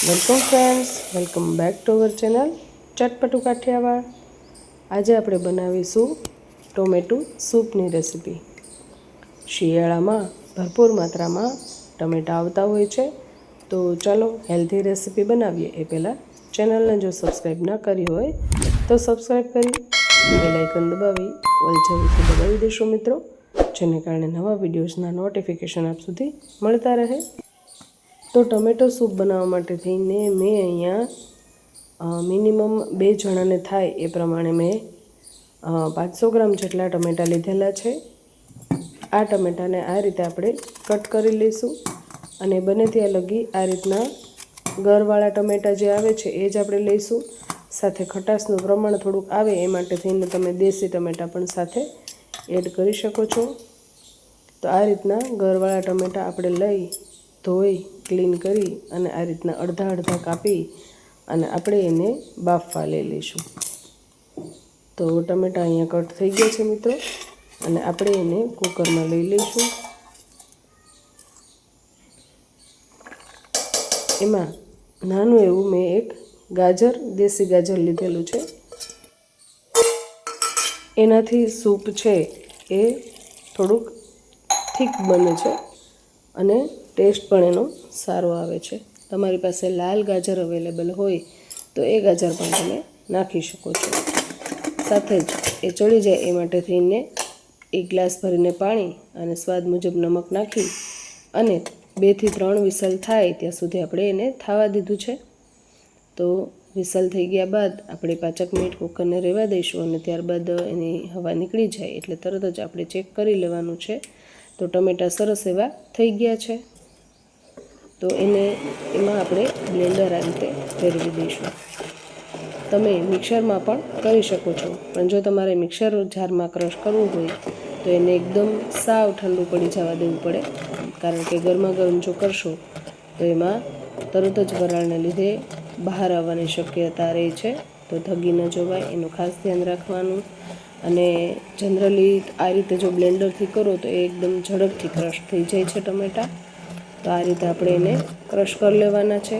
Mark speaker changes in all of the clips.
Speaker 1: Welcome friends, welcome back to our channel Chatpatu Kathiyawad. આજે આપણે બનાવીશું ટોમેટો સૂપની રેસીપી. શિયાળામાં ભરપૂર માત્રામાં ટમેટાં આવતા હોય છે, તો ચાલો હેલ્ધી રેસીપી બનાવીએ. એ પહેલાં ચેનલને જો સબસ્ક્રાઈબ ન કરી હોય તો સબસ્ક્રાઈબ કરી બેલ આઇકન દબાવી ઓલ જરૂરથી દબાવી દેશો મિત્રો, જેને કારણે નવા વિડીયોઝના નોટિફિકેશન આપ સુધી મળતા રહે. તો ટમેટો સૂપ બનાવવા માટે થઈને મેં અહીંયા મિનિમમ 2 જણાને થાય એ પ્રમાણે મેં 500 ગ્રામ જેટલા ટમેટાં લીધેલા છે. આ ટમેટાને આ રીતે આપણે કટ કરી લઈશું અને બને ત્યાં લગી આ રીતના ગરવાળા ટમેટાં જે આવે છે એ જ આપણે લઈશું. સાથે ખટાશનું પ્રમાણ થોડુંક આવે એ માટે થઈને તમે દેશી ટમેટાં પણ સાથે એડ કરી શકો છો. તો આ રીતના ગરવાળા ટમેટાં આપણે લઈ ધોઈ ક્લીન કરી અને આ રીતના અડધા અડધા કાપી અને આપણે એને બાફવા લઈ લઈશું. તો ટમેટાં અહીંયા કટ થઈ ગયા છે મિત્રો, અને આપણે એને કુકરમાં લઈ લઈશું. એમાં નાનું એવું મેં એક ગાજર, દેશી ગાજર લીધેલું છે. એનાથી સૂપ છે એ થોડુંક થીક બને છે અને ટેસ્ટ પણ એનો સારો આવે છે. તમારી પાસે લાલ ગાજર અવેલેબલ હોય તો એ ગાજર પણ તમે નાખી શકો છો. સાથે જ એ ચડી જાય એ માટે થઈને 1 ગ્લાસ ભરીને પાણી અને સ્વાદ મુજબ નમક નાખી અને 2 થી 3 વિસલ થાય ત્યાં સુધી આપણે એને થવા દીધું છે. તો વિસલ થઈ ગયા બાદ આપણે 5 મિનિટ કુકરને રહેવા દઈશું અને ત્યારબાદ એની હવા નીકળી જાય એટલે તરત જ આપણે ચેક કરી લેવાનું છે. તો ટમેટાં સરસ એવા થઈ ગયા છે. તો એમાં આપણે બ્લેન્ડર આ રીતે ફેરવી દઈશું. તમે મિક્સરમાં પણ કરી શકો છો, પણ જો તમારે મિક્સર જારમાં ક્રશ કરવું હોય તો એને એકદમ સાવ ઠંડુ પડી જવા દેવું પડે, કારણ કે ગરમા ગરમ જો કરશો તો એમાં તરત જ વરાળને લીધે બહાર આવવાની શક્યતા રહે છે. તો ધગી ન જવાય એનું ખાસ ધ્યાન રાખવાનું. અને જનરલી આ રીતે જો બ્લેન્ડરથી કરો તો એ એકદમ ઝડપથી ક્રશ થઈ જાય છે ટમેટાં. તો આ રીતે આપણે એને ક્રશ કરી લેવાના છે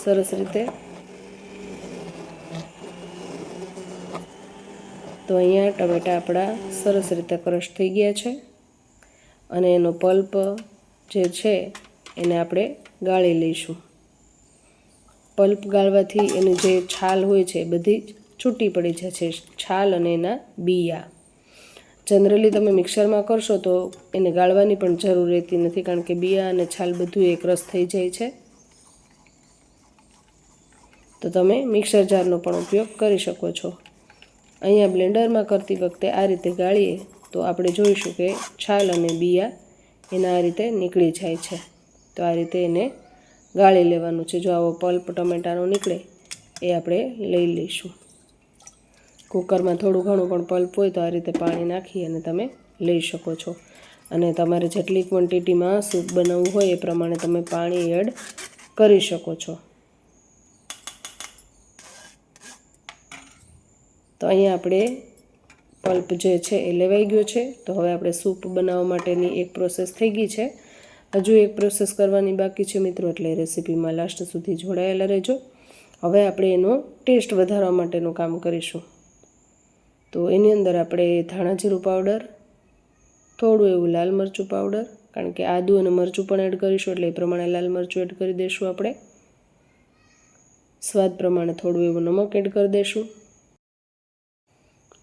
Speaker 1: સરસ રીતે. તો અહીંયા ટમેટાં આપણા સરસ રીતે ક્રશ થઈ ગયા છે અને એનો પલ્પ જે છે એને આપણે ગાળી લઈશું. પલ્પ ગાળવાથી એની જે છાલ હોય છે એ બધી છૂટી પડી જાય છે, છાલ અને એના બીયા. જનરલી તમે મિક્સરમાં કરશો તો એને ગાળવાની પણ જરૂર રહેતી નથી, કારણ કે બીયા અને છાલ બધું એક રસ થઈ જાય છે. તો તમે મિક્સર જારનો પણ ઉપયોગ કરી શકો છો. અહીંયા બ્લેન્ડરમાં કરતી વખતે આ રીતે ગાળીએ તો આપણે જોઈશું કે છાલ અને બીયા એના આ રીતે નીકળી જાય છે. તો આ રીતે એને ગાળી લેવાનું છે. જો આવો પલ્પ ટમેટાનો નીકળે એ આપણે લઈ લઈશું. કુકરમાં થોડું ઘણું પણ પલ્પ હોય તો આ રીતે પાણી નાખી અને તમે લઈ શકો છો. અને તમારે જેટલી ક્વોન્ટિટીમાં સૂપ બનાવવું હોય એ પ્રમાણે તમે પાણી એડ કરી શકો છો. તો અહીંયા આપણે પલ્પ જે છે એ લેવાઈ ગયો છે. તો હવે આપણે સૂપ બનાવવા માટેની એક પ્રોસેસ થઈ ગઈ છે. હજુ એક પ્રોસેસ કરવાની બાકી છે મિત્રો, એટલે રેસીપીમાં લાસ્ટ સુધી જોડાયેલા રહેજો. હવે આપણે એનો ટેસ્ટ વધારવા માટેનું કામ કરીશું. તો એની અંદર આપણે ધાણા જીરું પાવડર, થોડું એવું લાલ મરચું પાવડર, કારણ કે આદું અને મરચું પણ એડ કરીશું એટલે એ પ્રમાણે લાલ મરચું એડ કરી દઈશું આપણે. સ્વાદ પ્રમાણે થોડું એવું નમક એડ કરી દઈશું.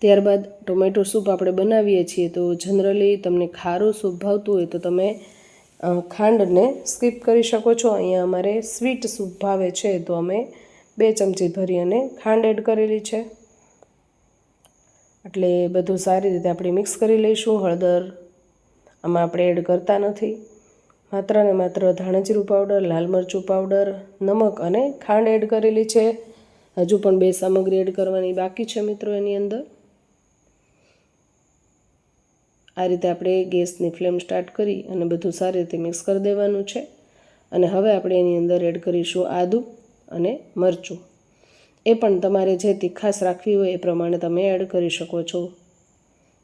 Speaker 1: ત્યારબાદ ટોમેટો સૂપ આપણે બનાવીએ છીએ તો જનરલી તમને ખારું સૂપ ભાવતું હોય તો તમે ખાંડને સ્કીપ કરી શકો છો. અહીંયા અમારે સ્વીટ સૂપ ભાવે છે તો અમે 2 ચમચી ભરી અને ખાંડ એડ કરેલી છે. એટલે બધું સારી રીતે આપણે મિક્સ કરી લઈશું. હળદર આમાં આપણે એડ કરતા નથી, માત્ર ને માત્ર ધાણા જીરું પાવડર, લાલ મરચું પાવડર, નમક અને ખાંડ એડ કરેલી છે. હજુ પણ 2 સામગ્રી એડ કરવાની બાકી છે મિત્રો એની અંદર. આ રીતે આપણે ગેસની ફ્લેમ સ્ટાર્ટ કરી અને બધું સારી રીતે મિક્સ કરી દેવાનું છે. અને હવે આપણે એની અંદર એડ કરીશું આદું અને મરચું. એ પણ તમારે જે તીખાશ રાખવી હોય એ પ્રમાણે તમે એડ કરી શકો છો.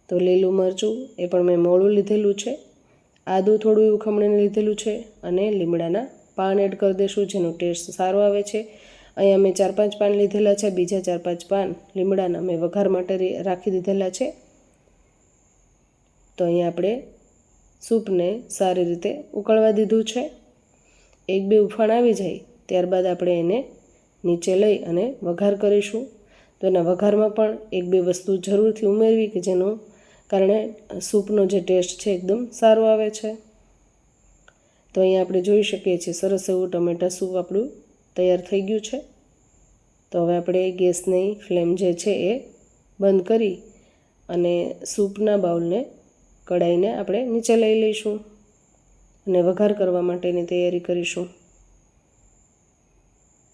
Speaker 1: તો લીલું મરચું એ પણ મેં મોળું લીધેલું છે આદું થોડું એવું ખમણીને લીધેલું છે અને લીમડાના પાન એડ કરી દઈશું, જેનો ટેસ્ટ સારો આવે છે. અહીંયા મેં 4-5 પાન લીધેલા છે, બીજા 4-5 પાન લીમડાના મેં વઘાર માટે રાખી દીધેલા છે. તો અહીંયા આપણે સૂપને સારી રીતે ઉકળવા દીધું છે. 1-2 ઉફાણ આવી જાય ત્યારબાદ આપણે એને નીચે લઈ અને વઘાર કરીશું. તો એના વઘારમાં પણ 1-2 વસ્તુ જરૂરથી ઉમેરવી કે જેનું કારણે સૂપનો જે ટેસ્ટ છે એકદમ સારો આવે છે. તો અહીંયા આપણે જોઈ શકીએ છીએ સરસ એવું ટમેટા સૂપ આપણું તૈયાર થઈ ગયું છે. તો હવે આપણે ગેસની ફ્લેમ જે છે એ બંધ કરી અને સૂપના બાઉલને કઢાઈને આપણે નીચે લઈ લઈશું અને વઘાર કરવા માટેની તૈયારી કરીશું.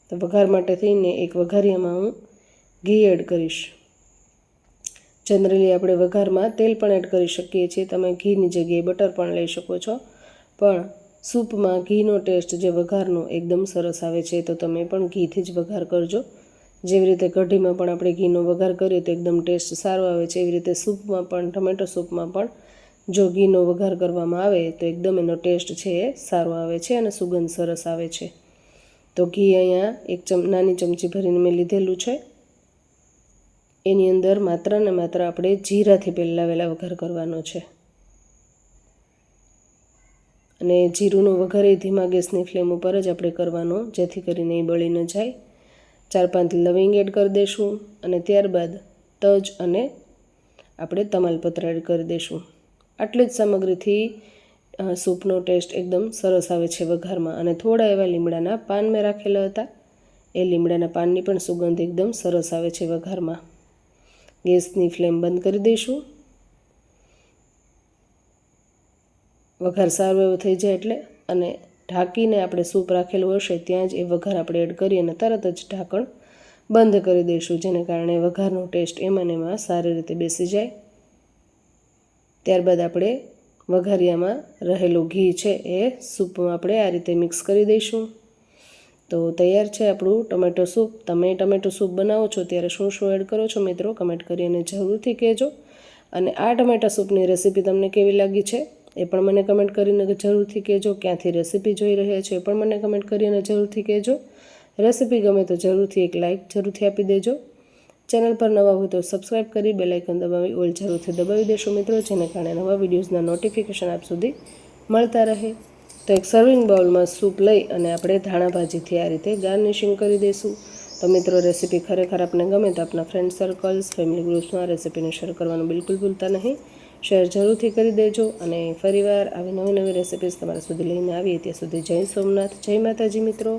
Speaker 1: તો વઘાર માટે થઈને એક વઘારિયામાં હું ઘી એડ કરીશ. જનરલી આપણે વઘારમાં તેલ પણ એડ કરી શકીએ છીએ, તમે ઘીની જગ્યાએ બટર પણ લઈ શકો છો, પણ સૂપમાં ઘીનો ટેસ્ટ જે વઘારનો એકદમ સરસ આવે છે. તો તમે પણ ઘીથી જ વઘાર કરજો. જેવી રીતે કઢીમાં પણ આપણે ઘીનો વઘાર કરીએ તો એકદમ ટેસ્ટ સારો આવે છે, એવી રીતે સૂપમાં પણ, ટમેટો સૂપમાં પણ જો ઘીનો વઘાર કરવામાં આવે તો એકદમ એનો ટેસ્ટ છે એ સારો આવે છે અને સુગંધ સરસ આવે છે. તો ઘી અહીંયા એક નાની ચમચી ભરીને મેં લીધેલું છે. એની અંદર માત્ર ને માત્ર આપણે જીરાથી પહેલાં વહેલા વઘાર કરવાનો છે અને જીરુંનો વઘાર એ ધીમા ગેસની ફ્લેમ ઉપર જ આપણે કરવાનો, જેથી કરીને એ બળી ન જાય. 4-5 લવિંગ એડ કરી દઈશું અને ત્યારબાદ તજ અને આપણે તમાલપત્ર એડ કરી દઈશું. આટલી જ સામગ્રીથી સૂપનો ટેસ્ટ એકદમ સરસ આવે છે વઘારમાં. અને થોડા એવા લીમડાના પાન મેં રાખેલા હતા, એ લીમડાના પાનની પણ સુગંધ એકદમ સરસ આવે છે વઘારમાં. ગેસની ફ્લેમ બંધ કરી દઈશું. વઘાર સારો એવો થઈ જાય એટલે અને ઢાંકીને આપણે સૂપ રાખેલું હશે ત્યાં જ એ વઘાર આપણે એડ કરી અને તરત જ ઢાંકણ બંધ કરી દઈશું, જેને કારણે વઘારનો ટેસ્ટ એમાં સારી રીતે બેસી જાય. ત્યારબાદ આપણે વઘારિયામાં રહેલું ઘી છે એ સૂપમાં આપણે આ રીતે મિક્સ કરી દઈશું. તો તૈયાર છે આપણું ટમેટો સૂપ. તમે ટમેટો સૂપ બનાવો છો ત્યારે શું શું એડ કરો છો મિત્રો, કમેન્ટ કરીને જરૂરથી કહેજો. અને આ ટમેટા સૂપની રેસીપી તમને કેવી લાગી છે એ પણ મને કમેન્ટ કરીને જરૂરથી કહેજો. ક્યાંથી રેસીપી જોઈ રહ્યા છો એ પણ મને કમેન્ટ કરીને જરૂરથી કહેજો. રેસીપી ગમે તો જરૂરથી એક લાઇક જરૂરથી આપી દેજો. ચેનલ પર નવા હોય તો સબસ્ક્રાઈબ કરી બેલ આઇકન દબાવી ઓલ જરૂરથી દબાવી દેશો મિત્રો, જેને કારણે નવા વિડીયોઝના નોટિફિકેશન આપ સુધી મળતા રહે. તો એક સર્વિંગ બાઉલમાં સૂપ લઈ અને આપણે ધાણા ભાજીથી આ રીતે ગાર્નિશિંગ કરી દઈશું. તો મિત્રો રેસીપી ખરેખર આપને ગમે તો આપના ફ્રેન્ડ સર્કલ્સ, ફેમિલી ગ્રુપ્સમાં રેસીપીને શેર કરવાનું બિલકુલ ભૂલતા નહીં. શેર જરૂરથી કરી દેજો અને ફરીવાર આવી નવી રેસીપીઝ તમારા સુધી લઈને આવીએ ત્યાં સુધી જય સોમનાથ, જય માતાજી મિત્રો.